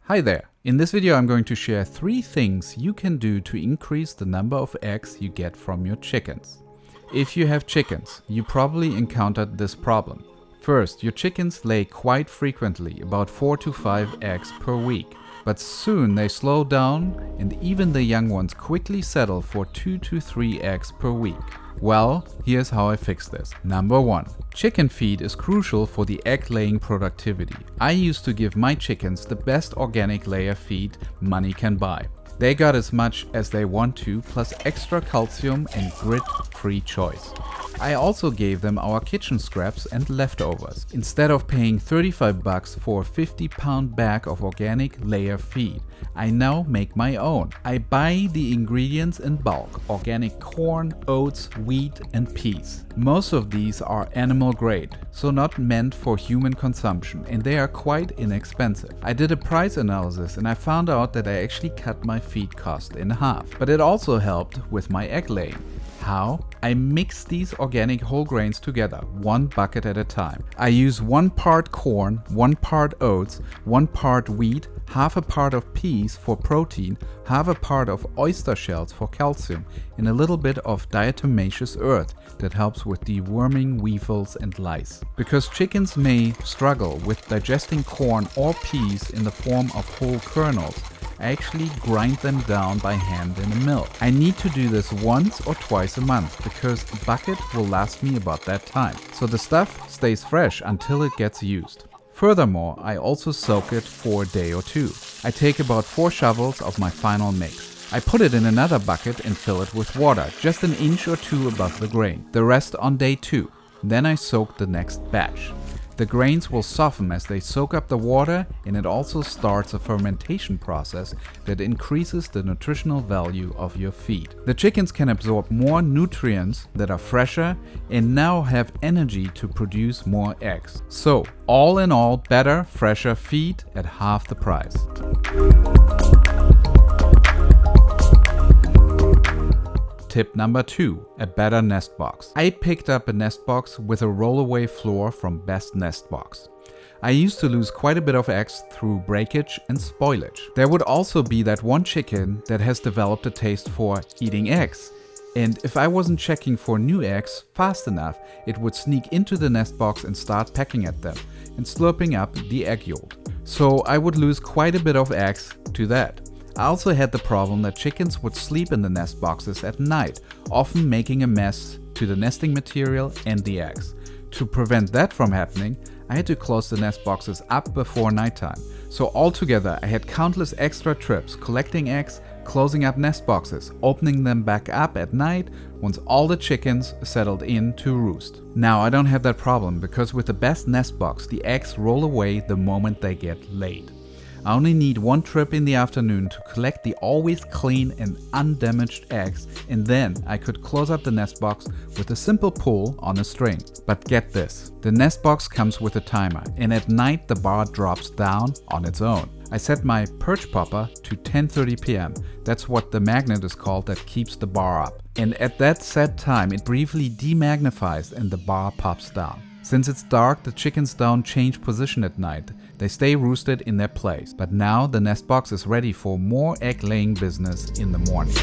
Hi there! In this video I'm going to share 3 things you can do to increase the number of eggs you get from your chickens. If you have chickens, you probably encountered this problem. First, your chickens lay quite frequently, about 4 to 5 eggs per week. But soon they slow down and even the young ones quickly settle for 2 to 3 eggs per week. Well, here's how I fix this. Number 1. Chicken feed is crucial for the egg laying productivity. I used to give my chickens the best organic layer feed money can buy. They got as much as they want to, plus extra calcium and grit-free choice. I also gave them our kitchen scraps and leftovers, instead of paying $35 for a 50-pound bag of organic layer feed. I now make my own. I buy the ingredients in bulk: organic corn, oats, wheat and peas. Most of these are animal grade, so not meant for human consumption, and they are quite inexpensive. I did a price analysis and I found out that I actually cut my feed cost in half, but it also helped with my egg laying. How? I mix these organic whole grains together, 1 bucket at a time. I use 1 part corn, 1 part oats, 1 part wheat, half a part of peas for protein, half a part of oyster shells for calcium, and a little bit of diatomaceous earth that helps with deworming weevils and lice. Because chickens may struggle with digesting corn or peas in the form of whole kernels, I actually grind them down by hand in a mill. I need to do this once or twice a month because the bucket will last me about that time, so the stuff stays fresh until it gets used. Furthermore, I also soak it for a day or 2. I take about 4 shovels of my final mix. I put it in another bucket and fill it with water, just an inch or 2 above the grain. The rest on day 2. Then I soak the next batch. The grains will soften as they soak up the water, and it also starts a fermentation process that increases the nutritional value of your feed. The chickens can absorb more nutrients that are fresher and now have energy to produce more eggs. So, all in all, better, fresher feed at half the price. Tip number 2, a better nest box. I picked up a nest box with a rollaway floor from Best Nest Box. I used to lose quite a bit of eggs through breakage and spoilage. There would also be that one chicken that has developed a taste for eating eggs. And if I wasn't checking for new eggs fast enough, it would sneak into the nest box and start pecking at them and slurping up the egg yolk. So I would lose quite a bit of eggs to that. I also had the problem that chickens would sleep in the nest boxes at night, often making a mess to the nesting material and the eggs. To prevent that from happening, I had to close the nest boxes up before nighttime. So altogether, I had countless extra trips collecting eggs, closing up nest boxes, opening them back up at night once all the chickens settled in to roost. Now I don't have that problem because with the Best Nest Box, the eggs roll away the moment they get laid. I only need 1 trip in the afternoon to collect the always clean and undamaged eggs, and then I could close up the nest box with a simple pull on a string. But get this, the nest box comes with a timer, and at night the bar drops down on its own. I set my perch popper to 10:30 p.m. That's what the magnet is called that keeps the bar up. And at that set time it briefly demagnifies and the bar pops down. Since it's dark, the chickens don't change position at night. They stay roosted in their place. But now the nest box is ready for more egg laying business in the morning.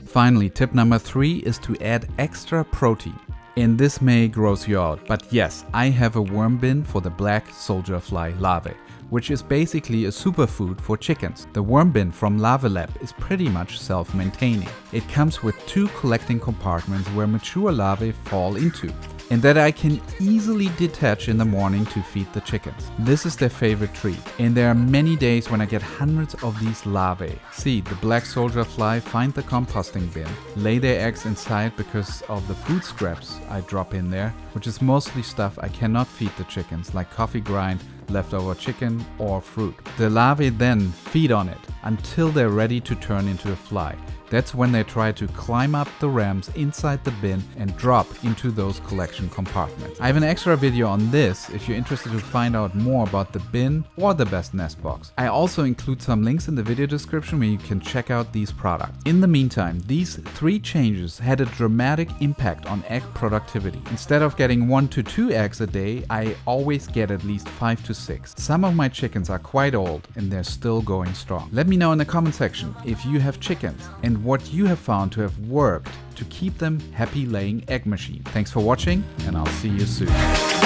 Finally, tip number 3 is to add extra protein. And this may gross you out, but yes, I have a worm bin for the black soldier fly larvae, which is basically a superfood for chickens. The worm bin from Larvae Lab is pretty much self-maintaining. It comes with 2 collecting compartments where mature larvae fall into, and that I can easily detach in the morning to feed the chickens. This is their favorite treat, and there are many days when I get hundreds of these larvae. See, the black soldier fly find the composting bin, lay their eggs inside because of the food scraps I drop in there, which is mostly stuff I cannot feed the chickens, like coffee grind, leftover chicken or fruit. The larvae then feed on it until they're ready to turn into a fly. That's when they try to climb up the ramps inside the bin and drop into those collection compartments. I have an extra video on this if you're interested to find out more about the bin or the best nest box. I also include some links in the video description where you can check out these products. In the meantime, these 3 changes had a dramatic impact on egg productivity. Instead of getting 1 to 2 eggs a day, I always get at least 5 to 6. Some of my chickens are quite old and they're still going strong. Let me know in the comment section if you have chickens and what you have found to have worked to keep them happy laying egg machine. Thanks for watching, and I'll see you soon.